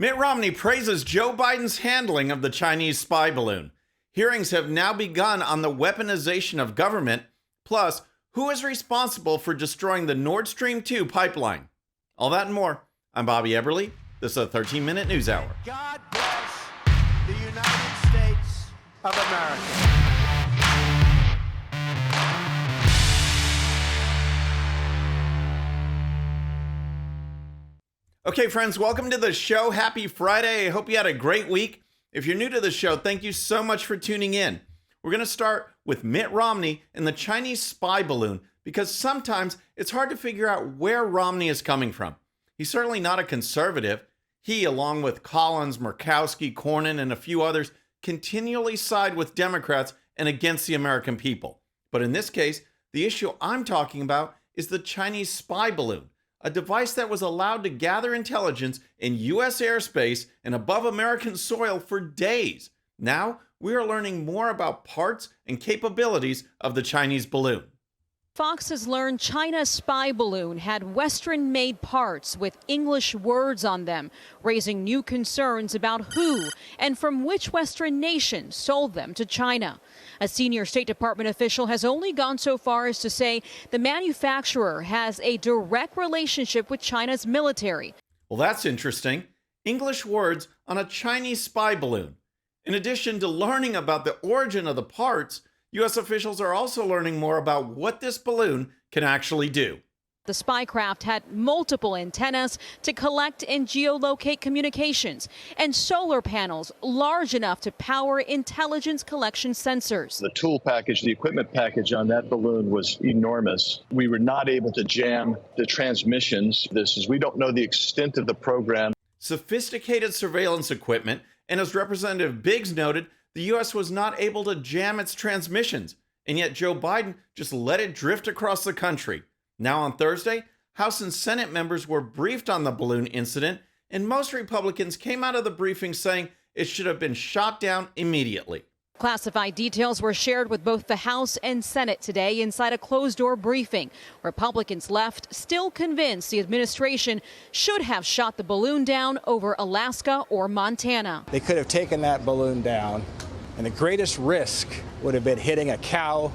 Mitt Romney praises Joe Biden's handling of the Chinese spy balloon. Hearings have now begun on the weaponization of government, plus who is responsible for destroying the Nord Stream 2 pipeline. All that and more. I'm Bobby Eberle. This is a 13-minute news hour. God bless the United States of America. Okay, friends, welcome to the show. Happy Friday. I hope you had a great week. If you're new to the show, thank you so much for tuning in. We're going to start with Mitt Romney and the Chinese spy balloon because sometimes it's hard to figure out where Romney is coming from. He's certainly not a conservative. He, along with Collins, Murkowski, Cornyn, and a few others, continually side with Democrats and against the American people. But in this case, the issue I'm talking about is the Chinese spy balloon, a device that was allowed to gather intelligence in U.S. airspace and above American soil for days. Now, we are learning more about parts and capabilities of the Chinese balloon. Fox has learned China's spy balloon had Western-made parts with English words on them, raising new concerns about who and from which Western nation sold them to China. A senior State Department official has only gone so far as to say the manufacturer has a direct relationship with China's military. Well, that's interesting. English words on a Chinese spy balloon. In addition to learning about the origin of the parts, U.S. officials are also learning more about what this balloon can actually do. The spy craft had multiple antennas to collect and geolocate communications and solar panels large enough to power intelligence collection sensors. The tool package, the equipment package on that balloon was enormous. We were not able to jam the transmissions. We don't know the extent of the program. Sophisticated surveillance equipment, and as Representative Biggs noted, the U.S. was not able to jam its transmissions, and yet Joe Biden just let it drift across the country. Now on Thursday, House and Senate members were briefed on the balloon incident, and most Republicans came out of the briefing saying it should have been shot down immediately. Classified details were shared with both the House and Senate today inside a closed-door briefing. Republicans left still convinced the administration should have shot the balloon down over Alaska or Montana. They could have taken that balloon down, and the greatest risk would have been hitting a cow,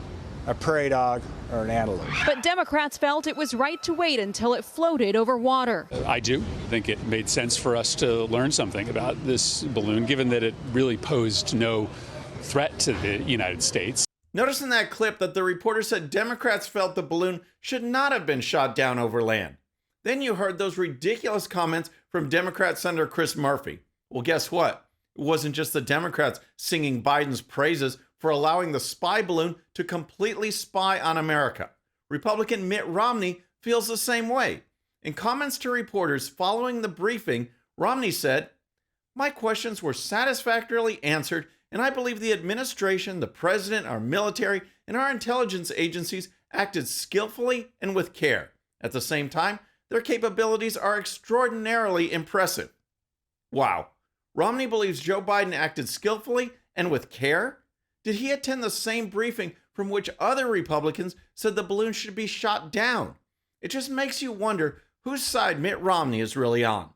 a prairie dog, or an antelope. But Democrats felt it was right to wait until it floated over water. I do think it made sense for us to learn something about this balloon, given that it really posed no threat to the United States. Notice in that clip that the reporter said Democrats felt the balloon should not have been shot down over land. Then you heard those ridiculous comments from Democrat Senator Chris Murphy. Well, guess what? It wasn't just the Democrats singing Biden's praises for allowing the spy balloon to completely spy on America. Republican Mitt Romney feels the same way. In comments to reporters following the briefing, Romney said, "My questions were satisfactorily answered, and I believe the administration, the president, our military, and our intelligence agencies acted skillfully and with care. At the same time, their capabilities are extraordinarily impressive." Wow. Romney believes Joe Biden acted skillfully and with care? Did he attend the same briefing from which other Republicans said the balloon should be shot down? It just makes you wonder whose side Mitt Romney is really on.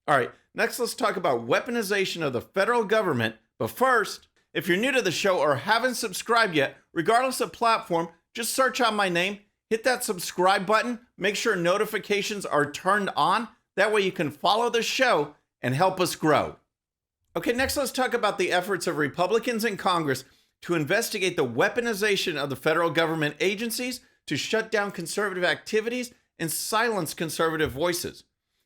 All right, next let's talk about weaponization of the federal government. But first, if you're new to the show or haven't subscribed yet, regardless of platform, just search out my name, hit that subscribe button, make sure notifications are turned on. That way you can follow the show and help us grow. Okay, next let's talk about the efforts of Republicans in Congress to investigate the weaponization of the federal government agencies to shut down conservative activities and silence conservative voices.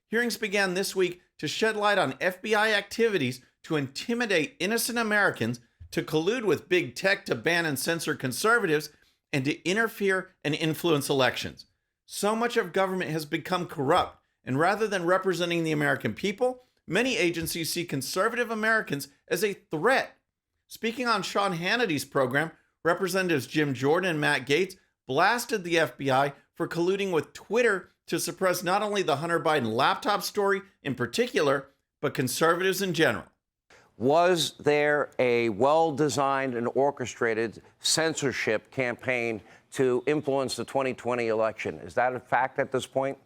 Hearings began this week to shed light on FBI activities to intimidate innocent Americans, to collude with big tech to ban and censor conservatives, and to interfere and influence elections. So much of government has become corrupt, and rather than representing the American people, many agencies see conservative Americans as a threat. Speaking on Sean Hannity's program, Representatives Jim Jordan and Matt Gaetz blasted the FBI for colluding with Twitter to suppress not only the Hunter Biden laptop story in particular, but conservatives in general. Was there a well-designed and orchestrated censorship campaign to influence the 2020 election? Is that a fact at this point?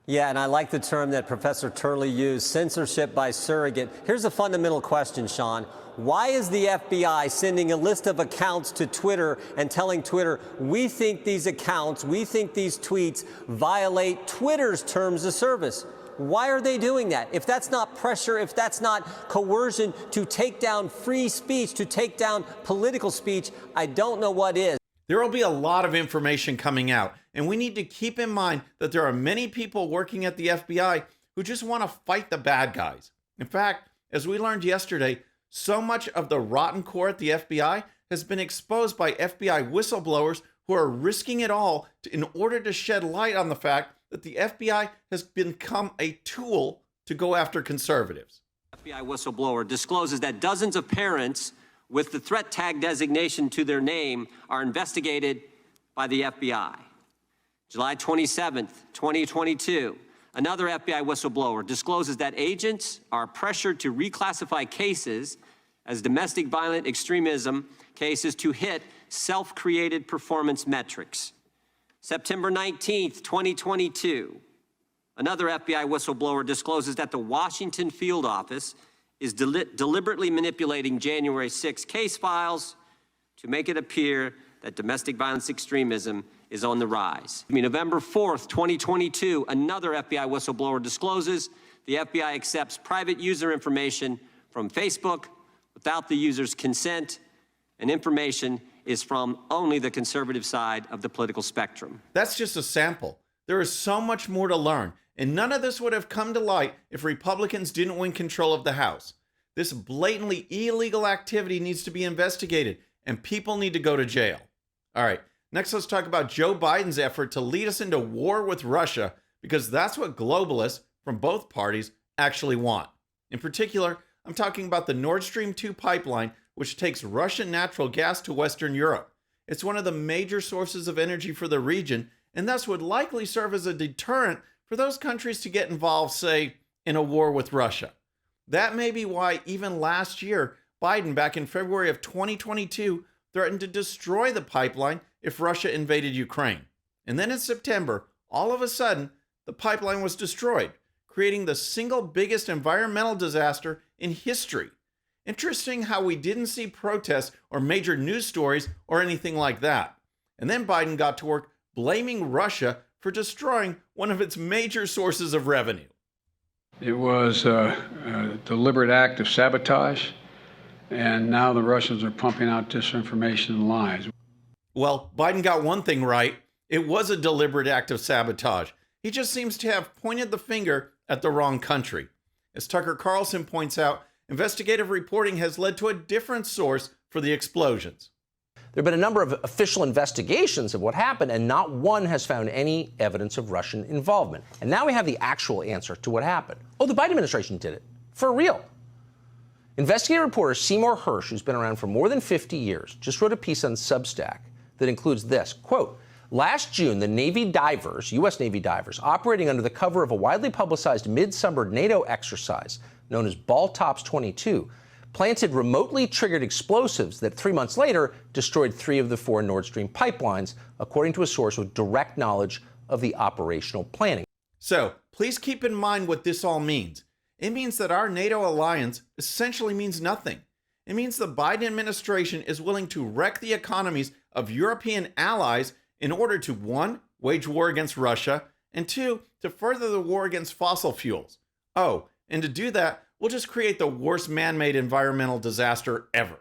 Yeah, and I like the term that Professor Turley used, censorship by surrogate. Here's a fundamental question, Sean. Why is the FBI sending a list of accounts to Twitter and telling Twitter, we think these accounts, we think these tweets violate Twitter's terms of service? Why are they doing that? If that's not pressure, if that's not coercion to take down free speech, to take down political speech, I don't know what is. There will be a lot of information coming out, and we need to keep in mind that there are many people working at the FBI who just want to fight the bad guys. In fact, as we learned yesterday, so much of the rotten core at the FBI has been exposed by FBI whistleblowers who are risking it all in order to shed light on the fact that the FBI has become a tool to go after conservatives. FBI whistleblower discloses that dozens of parents with the threat tag designation to their name are investigated by the FBI. July 27th, 2022, another FBI whistleblower discloses that agents are pressured to reclassify cases as domestic violent extremism cases to hit self-created performance metrics. September 19th, 2022, another FBI whistleblower discloses that the Washington field office is deliberately manipulating January 6 case files to make it appear that domestic violence extremism is on the rise. November 4th, 2022, another FBI whistleblower discloses the FBI accepts private user information from Facebook without the user's consent, and information is from only the conservative side of the political spectrum. That's just a sample. There is so much more to learn, and none of this would have come to light if Republicans didn't win control of the House. This blatantly illegal activity needs to be investigated, and people need to go to jail. All right, next let's talk about Joe Biden's effort to lead us into war with Russia, because that's what globalists from both parties actually want. In particular, I'm talking about the Nord Stream 2 pipeline, which takes Russian natural gas to Western Europe. It's one of the major sources of energy for the region, and thus would likely serve as a deterrent for those countries to get involved, say, in a war with Russia. That may be why even last year, Biden, back in February of 2022, threatened to destroy the pipeline if Russia invaded Ukraine. And then in September, all of a sudden, the pipeline was destroyed, creating the single biggest environmental disaster in history. Interesting how we didn't see protests or major news stories or anything like that. And then Biden got to work blaming Russia for destroying one of its major sources of revenue. It was a deliberate act of sabotage, and now the Russians are pumping out disinformation and lies. Well, Biden got one thing right. It was a deliberate act of sabotage. He just seems to have pointed the finger at the wrong country. As Tucker Carlson points out, investigative reporting has led to a different source for the explosions. There have been a number of official investigations of what happened, and not one has found any evidence of Russian involvement. And now we have the actual answer to what happened. Oh, the Biden administration did it. For real. Investigative reporter Seymour Hersh, who's been around for more than 50 years, just wrote a piece on Substack that includes this, quote, last June, the Navy divers, U.S. Navy divers, operating under the cover of a widely publicized midsummer NATO exercise known as Baltops 22, planted remotely triggered explosives that 3 months later destroyed 3 of the 4 Nord Stream pipelines, according to a source with direct knowledge of the operational planning. So please keep in mind what this all means. It means that our NATO alliance essentially means nothing. It means the Biden administration is willing to wreck the economies of European allies in order to, 1, wage war against Russia, and 2, to further the war against fossil fuels. Oh, and to do that, we'll just create the worst man-made environmental disaster ever.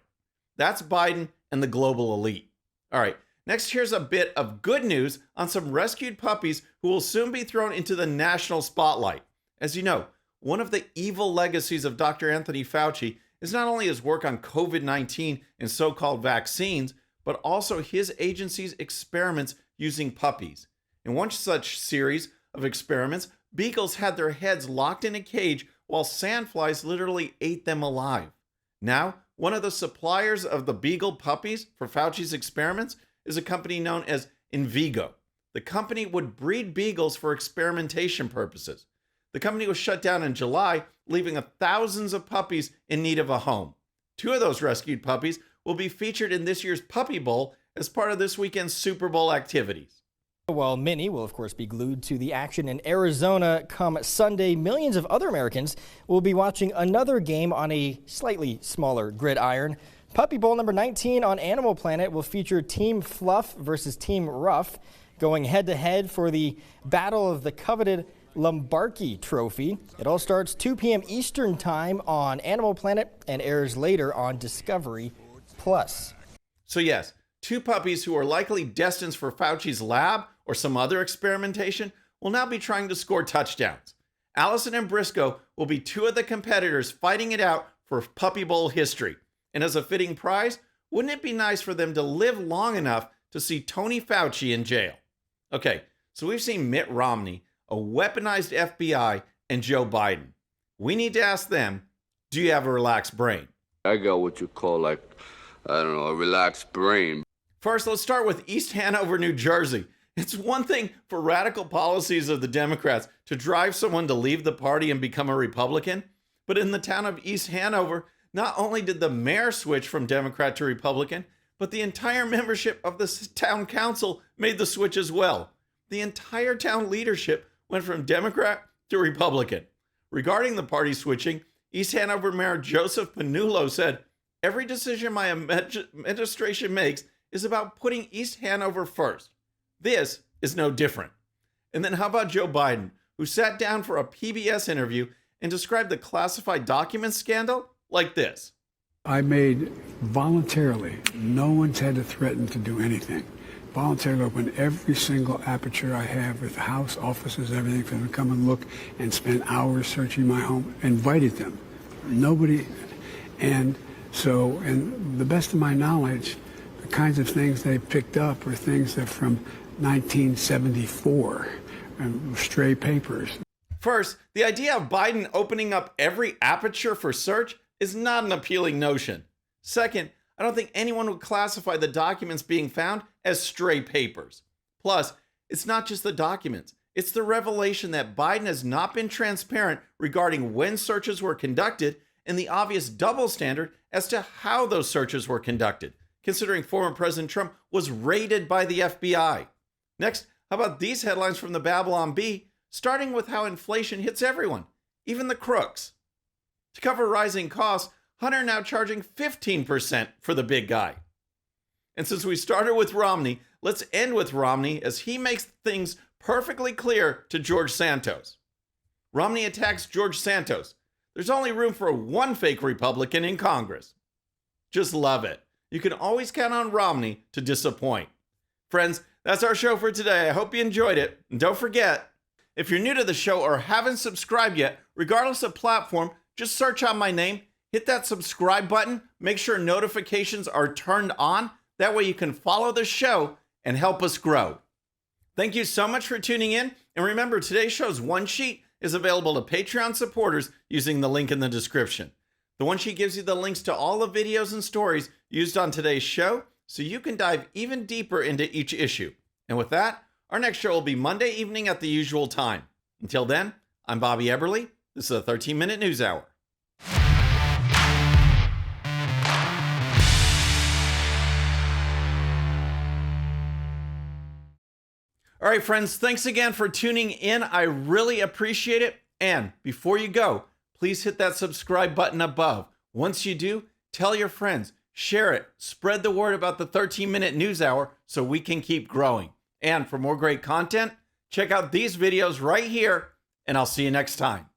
That's Biden and the global elite. All right, next here's a bit of good news on some rescued puppies who will soon be thrown into the national spotlight. As you know, one of the evil legacies of Dr. Anthony Fauci is not only his work on COVID-19 and so-called vaccines, but also his agency's experiments using puppies. In one such series of experiments, beagles had their heads locked in a cage while sandflies literally ate them alive. Now, one of the suppliers of the beagle puppies for Fauci's experiments is a company known as Envigo. The company would breed beagles for experimentation purposes. The company was shut down in July, leaving thousands of puppies in need of a home. 2 of those rescued puppies will be featured in this year's Puppy Bowl as part of this weekend's Super Bowl activities. While many will, of course, be glued to the action in Arizona come Sunday, millions of other Americans will be watching another game on a slightly smaller gridiron. Puppy Bowl number 19 on Animal Planet will feature Team Fluff versus Team Rough, going head-to-head for the battle of the coveted Lombardi Trophy. It all starts 2 p.m. Eastern Time on Animal Planet and airs later on Discovery Plus. So yes, 2 puppies who are likely destined for Fauci's lab or some other experimentation will now be trying to score touchdowns. Allison and Briscoe will be 2 of the competitors fighting it out for Puppy Bowl history. And as a fitting prize, wouldn't it be nice for them to live long enough to see Tony Fauci in jail? Okay, so we've seen Mitt Romney, a weaponized FBI, and Joe Biden. We need to ask them, do you have a relaxed brain? I got what you call, a relaxed brain. First, let's start with East Hanover, New Jersey. It's one thing for radical policies of the Democrats to drive someone to leave the party and become a Republican, but in the town of East Hanover, not only did the mayor switch from Democrat to Republican, but the entire membership of the town council made the switch as well. The entire town leadership went from Democrat to Republican. Regarding the party switching, East Hanover Mayor Joseph Panulo said, "Every decision my administration makes is about putting East Hanover first. This is no different." And then how about Joe Biden, who sat down for a PBS interview and described the classified documents scandal like this. I made voluntarily, no one's had to threaten to do anything. Voluntarily open every single aperture I have with the house, offices, everything for them to come and look and spend hours searching my home. Invited them. Nobody, and so, and the best of my knowledge, the kinds of things they picked up are things that from 1974, stray papers. First, the idea of Biden opening up every aperture for search is not an appealing notion. Second, I don't think anyone would classify the documents being found as stray papers. Plus, it's not just the documents. It's the revelation that Biden has not been transparent regarding when searches were conducted and the obvious double standard as to how those searches were conducted, considering former President Trump was raided by the FBI. Next, how about these headlines from the Babylon Bee, starting with how inflation hits everyone, even the crooks. To cover rising costs, Hunter now charging 15% for the big guy. And since we started with Romney, let's end with Romney as he makes things perfectly clear to George Santos. Romney attacks George Santos. There's only room for one fake Republican in Congress. Just love it. You can always count on Romney to disappoint. Friends, that's our show for today. I hope you enjoyed it. And don't forget, if you're new to the show or haven't subscribed yet, regardless of platform, just search out my name, hit that subscribe button, make sure notifications are turned on. That way you can follow the show and help us grow. Thank you so much for tuning in. And remember, today's show's one sheet is available to Patreon supporters using the link in the description. The one sheet gives you the links to all the videos and stories used on today's show, so you can dive even deeper into each issue. And with that, our next show will be Monday evening at the usual time. Until then, I'm Bobby Eberle. This is a 13-minute news hour. All right, friends, thanks again for tuning in. I really appreciate it. And before you go, please hit that subscribe button above. Once you do, tell your friends, share it, spread the word about the 13-minute news hour so we can keep growing. And for more great content, check out these videos right here, and I'll see you next time.